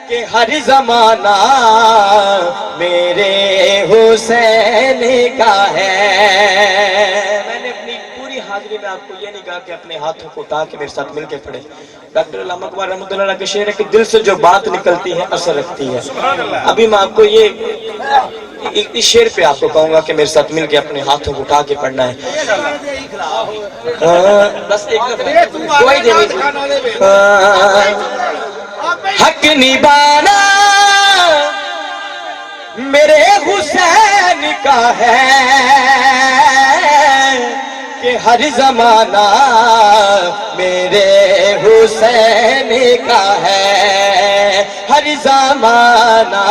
کہ ہر زمانہ میرے حسین کا ہے۔ میں نے اپنی پوری حاضری میں آپ کو یہ نہیں کہا کہ اپنے ہاتھوں کو اٹھا کے میرے ساتھ مل کے پڑھے۔ ڈاکٹر علامہ اقبال رحمۃ اللہ علیہ کے شعر ہے کہ دل سے جو بات نکلتی ہے اثر رکھتی ہے۔ ابھی میں آپ کو یہ اس شعر پہ آپ کو کہوں گا کہ میرے ساتھ مل کے اپنے ہاتھوں کو اٹھا کے پڑھنا ہے۔ بس ایک دفعہ کوئی دینی حق نبھانا میرے حسین کا ہے کہ ہر زمانہ میرے حسین کا ہے۔ ہر زمانہ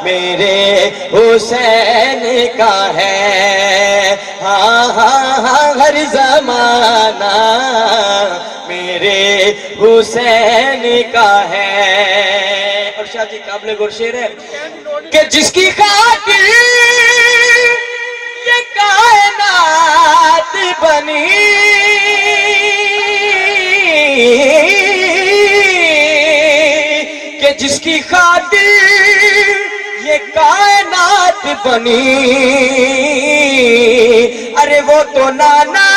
میرے حسین کا ہے۔ ہاں ہاں ہاں ہر زمانہ میرے حسین کا ہے۔ اور شاہ جی قابل غور شعر ہے کہ جس کی خاطر یہ کائنات بنی، کہ جس کی خاطر یہ کائنات بنی، ارے وہ تو نانا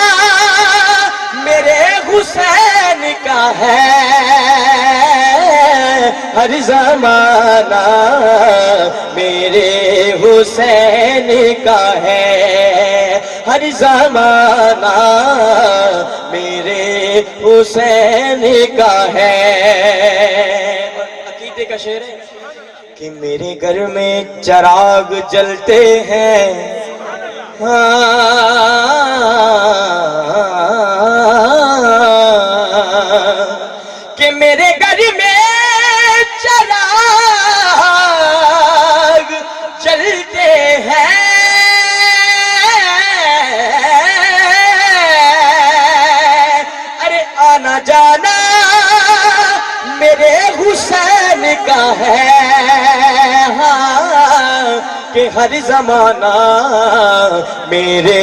میرے حسین کا ہے۔ ہر زمانہ میرے حسین کا ہے۔ ہر زمانہ میرے حسین کا ہے۔ عقیدے کا شعر ہے کہ میرے گھر میں چراغ جلتے ہیں، کہ میرے گھر میں چراغ جلتے ہیں، ارے آنا جانا میرے حسین کا ہے۔ ہاں کہ ہر زمانہ میرے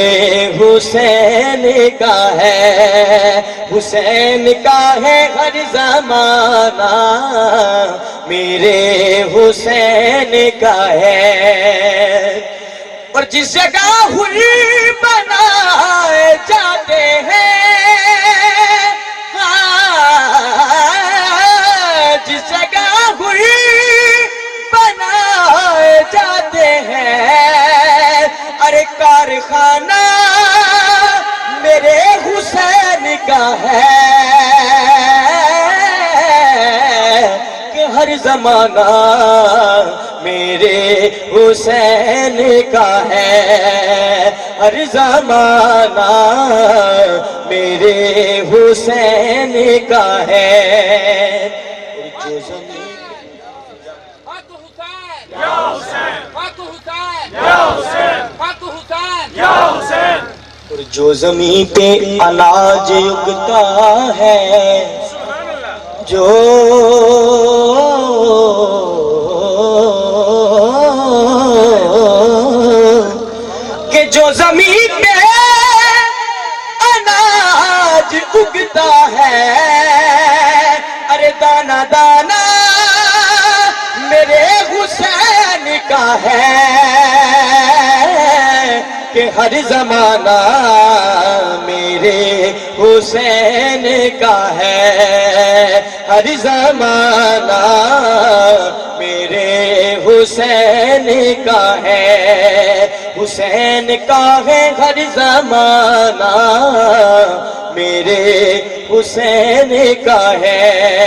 حسین کا ہے۔ حسین کا ہے ہر زمانہ میرے حسین کا ہے۔ اور جس جگہ حری بنائے جاتے ہیں، جس جگہ حری بنائے جاتے ہیں، ارے کارخانہ میرے حسین کا ہے۔ کہ ہر زمانہ میرے حسین کا ہے۔ ہر زمانہ میرے حسین کا ہے۔ جو زمین اور جو زمین پہ اناج اگتا ہے، جو کہ جو زمین پہ اناج اگتا ہے، ارے دانا دانا میرے حسین کا ہے۔ کہ ہر زمانہ میرے حسین کا ہے۔ ہر زمانہ میرے حسین کا ہے۔ حسین کا ہے ہر زمانہ میرے حسین کا ہے۔